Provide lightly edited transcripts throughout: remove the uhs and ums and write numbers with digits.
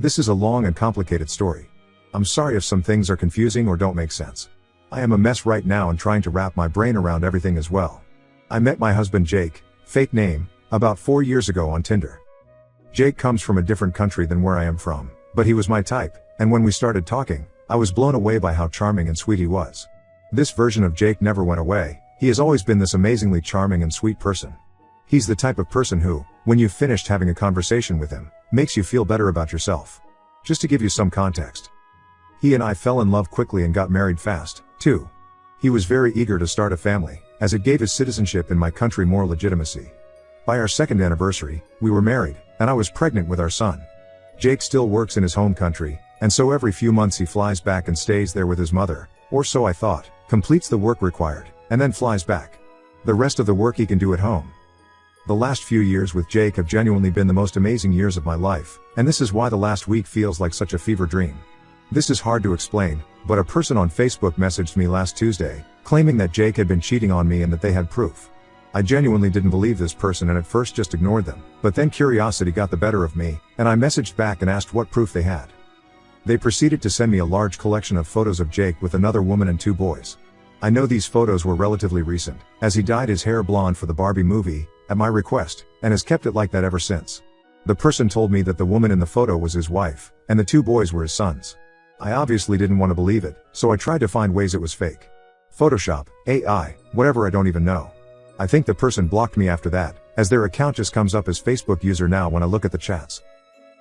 This is a long and complicated story. I'm sorry if some things are confusing or don't make sense. I am a mess right now and trying to wrap my brain around everything as well. I met my husband Jake, fake name, about 4 years ago on Tinder. Jake comes from a different country than where I am from, but he was my type, and when we started talking, I was blown away by how charming and sweet he was. This version of Jake never went away. He has always been this amazingly charming and sweet person. He's the type of person who, when you've finished having a conversation with him, makes you feel better about yourself. Just to give you some context. He and I fell in love quickly and got married fast, too. He was very eager to start a family, as it gave his citizenship in my country more legitimacy. By our second anniversary, we were married, and I was pregnant with our son. Jake still works in his home country, and so every few months he flies back and stays there with his mother, or so I thought, completes the work required, and then flies back. The rest of the work he can do at home. The last few years with Jake have genuinely been the most amazing years of my life, and this is why the last week feels like such a fever dream. This is hard to explain, but a person on Facebook messaged me last Tuesday, claiming that Jake had been cheating on me and that they had proof. I genuinely didn't believe this person and at first just ignored them, but then curiosity got the better of me, and I messaged back and asked what proof they had. They proceeded to send me a large collection of photos of Jake with another woman and 2 boys. I know these photos were relatively recent, as he dyed his hair blonde for the Barbie movie, at my request, and has kept it like that ever since. The person told me that the woman in the photo was his wife, and the 2 boys were his sons. I obviously didn't want to believe it, so I tried to find ways it was fake. Photoshop, AI, whatever, I don't even know. I think the person blocked me after that, as their account just comes up as Facebook user now when I look at the chats.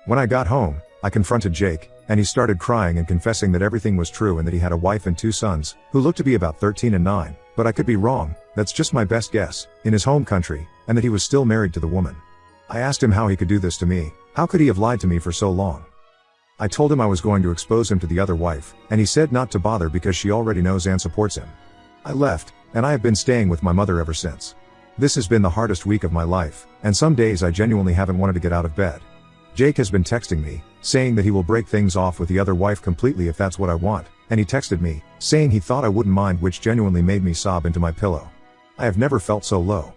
When I got home, I confronted Jake, and he started crying and confessing that everything was true and that he had a wife and 2 sons, who looked to be about 13 and 9, but I could be wrong, that's just my best guess, in his home country, and that he was still married to the woman. I asked him how he could do this to me, how could he have lied to me for so long? I told him I was going to expose him to the other wife, and he said not to bother because she already knows and supports him. I left, and I have been staying with my mother ever since. This has been the hardest week of my life, and some days I genuinely haven't wanted to get out of bed. Jake has been texting me, saying that he will break things off with the other wife completely if that's what I want, and he texted me, saying he thought I wouldn't mind, which genuinely made me sob into my pillow. I have never felt so low.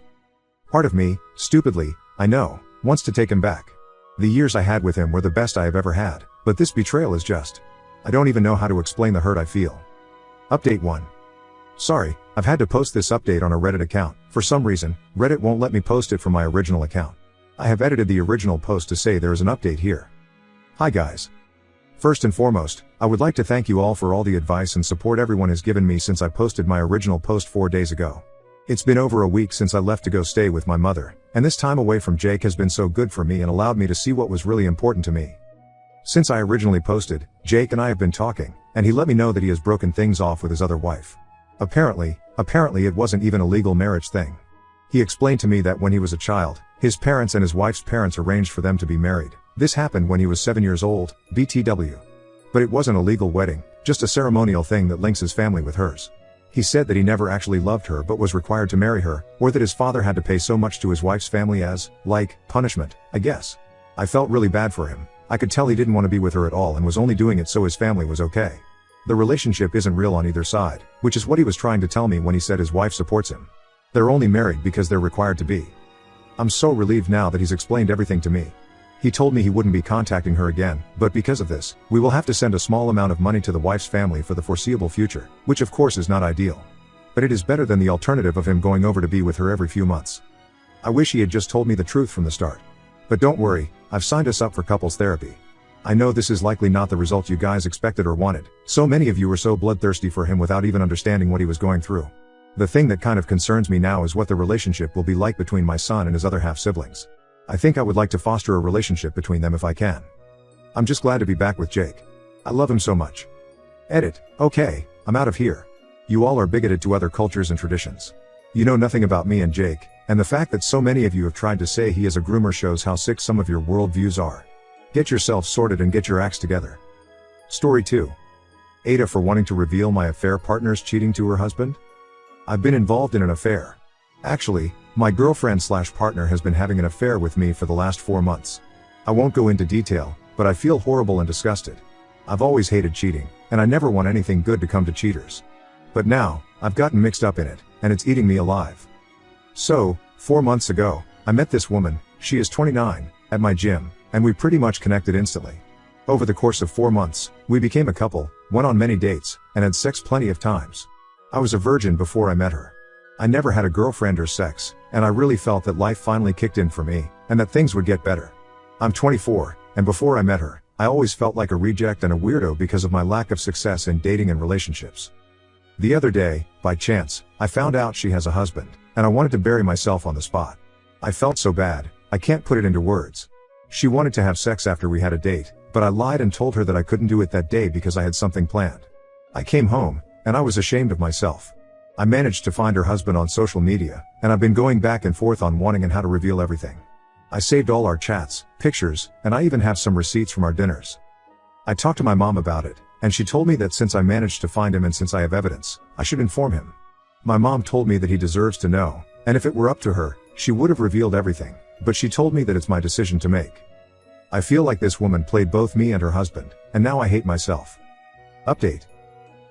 Part of me, stupidly, I know, wants to take him back. The years I had with him were the best I have ever had, but this betrayal is just... I don't even know how to explain the hurt I feel. Update 1. Sorry, I've had to post this update on a Reddit account. For some reason, Reddit won't let me post it from my original account. I have edited the original post to say there is an update here. Hi guys. First and foremost, I would like to thank you all for all the advice and support everyone has given me since I posted my original post 4 days ago. It's been over a week since I left to go stay with my mother, and this time away from Jake has been so good for me and allowed me to see what was really important to me. Since I originally posted, Jake and I have been talking, and he let me know that he has broken things off with his other wife. Apparently it wasn't even a legal marriage thing. He explained to me that when he was a child, his parents and his wife's parents arranged for them to be married. This happened when he was 7 years old, BTW. But it wasn't a legal wedding, just a ceremonial thing that links his family with hers. He said that he never actually loved her but was required to marry her, or that his father had to pay so much to his wife's family as, like, punishment, I guess. I felt really bad for him. I could tell he didn't want to be with her at all and was only doing it so his family was okay. The relationship isn't real on either side, which is what he was trying to tell me when he said his wife supports him. They're only married because they're required to be. I'm so relieved now that he's explained everything to me. He told me he wouldn't be contacting her again, but because of this, we will have to send a small amount of money to the wife's family for the foreseeable future, which of course is not ideal. But it is better than the alternative of him going over to be with her every few months. I wish he had just told me the truth from the start. But don't worry, I've signed us up for couples therapy. I know this is likely not the result you guys expected or wanted. So many of you were so bloodthirsty for him without even understanding what he was going through. The thing that kind of concerns me now is what the relationship will be like between my son and his other half siblings. I think I would like to foster a relationship between them if I can. I'm just glad to be back with Jake. I love him so much. Edit. Okay, I'm out of here. You all are bigoted to other cultures and traditions. You know nothing about me and Jake, and the fact that so many of you have tried to say he is a groomer shows how sick some of your worldviews are. Get yourself sorted and get your acts together. Story 2. Ada for wanting to reveal my affair partner's cheating to her husband? I've been involved in an affair. Actually, my girlfriend/partner has been having an affair with me for the last 4 months. I won't go into detail, but I feel horrible and disgusted. I've always hated cheating, and I never want anything good to come to cheaters. But now, I've gotten mixed up in it, and it's eating me alive. So, 4 months ago, I met this woman, she is 29, at my gym, and we pretty much connected instantly. Over the course of 4 months, we became a couple, went on many dates, and had sex plenty of times. I was a virgin before I met her. I never had a girlfriend or sex, and I really felt that life finally kicked in for me, and that things would get better. I'm 24, and before I met her, I always felt like a reject and a weirdo because of my lack of success in dating and relationships. The other day, by chance, I found out she has a husband, and I wanted to bury myself on the spot. I felt so bad, I can't put it into words. She wanted to have sex after we had a date, but I lied and told her that I couldn't do it that day because I had something planned. I came home, and I was ashamed of myself. I managed to find her husband on social media, and I've been going back and forth on wanting and how to reveal everything. I saved all our chats, pictures, and I even have some receipts from our dinners. I talked to my mom about it, and she told me that since I managed to find him and since I have evidence, I should inform him. My mom told me that he deserves to know, and if it were up to her, she would have revealed everything, but she told me that it's my decision to make. I feel like this woman played both me and her husband, and now I hate myself. Update.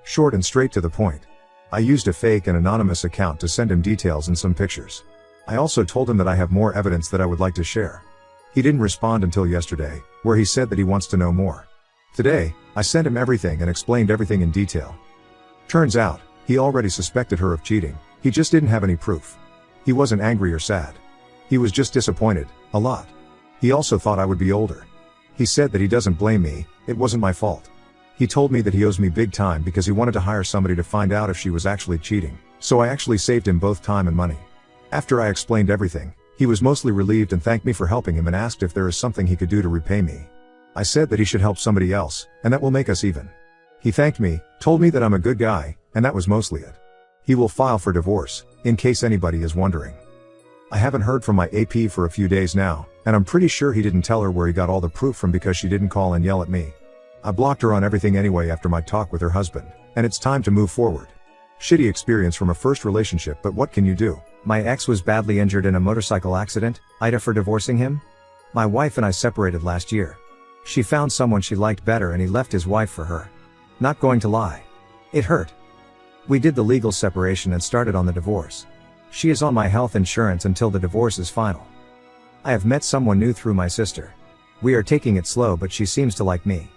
Short and straight to the point. I used a fake and anonymous account to send him details and some pictures. I also told him that I have more evidence that I would like to share. He didn't respond until yesterday, where he said that he wants to know more. Today, I sent him everything and explained everything in detail. Turns out, he already suspected her of cheating, he just didn't have any proof. He wasn't angry or sad. He was just disappointed, a lot. He also thought I would be older. He said that he doesn't blame me, it wasn't my fault. He told me that he owes me big time because he wanted to hire somebody to find out if she was actually cheating, so I actually saved him both time and money. After I explained everything, he was mostly relieved and thanked me for helping him and asked if there is something he could do to repay me. I said that he should help somebody else, and that will make us even. He thanked me, told me that I'm a good guy, and that was mostly it. He will file for divorce, in case anybody is wondering. I haven't heard from my AP for a few days now, and I'm pretty sure he didn't tell her where he got all the proof from because she didn't call and yell at me. I blocked her on everything anyway after my talk with her husband, and it's time to move forward. Shitty experience from a first relationship, but what can you do? My ex was badly injured in a motorcycle accident. Ida for divorcing him? My wife and I separated last year. She found someone she liked better and he left his wife for her. Not going to lie. It hurt. We did the legal separation and started on the divorce. She is on my health insurance until the divorce is final. I have met someone new through my sister. We are taking it slow, but she seems to like me.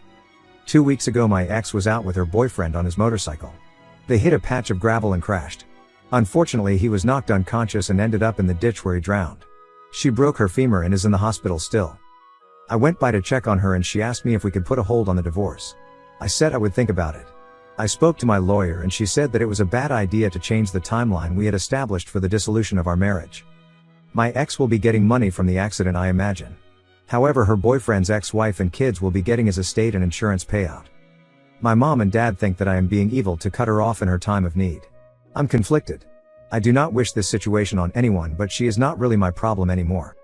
2 weeks ago my ex was out with her boyfriend on his motorcycle. They hit a patch of gravel and crashed. Unfortunately he was knocked unconscious and ended up in the ditch where he drowned. She broke her femur and is in the hospital still. I went by to check on her and she asked me if we could put a hold on the divorce. I said I would think about it. I spoke to my lawyer and she said that it was a bad idea to change the timeline we had established for the dissolution of our marriage. My ex will be getting money from the accident, I imagine. However, her boyfriend's ex-wife and kids will be getting his estate and insurance payout. My mom and dad think that I am being evil to cut her off in her time of need. I'm conflicted. I do not wish this situation on anyone, but she is not really my problem anymore.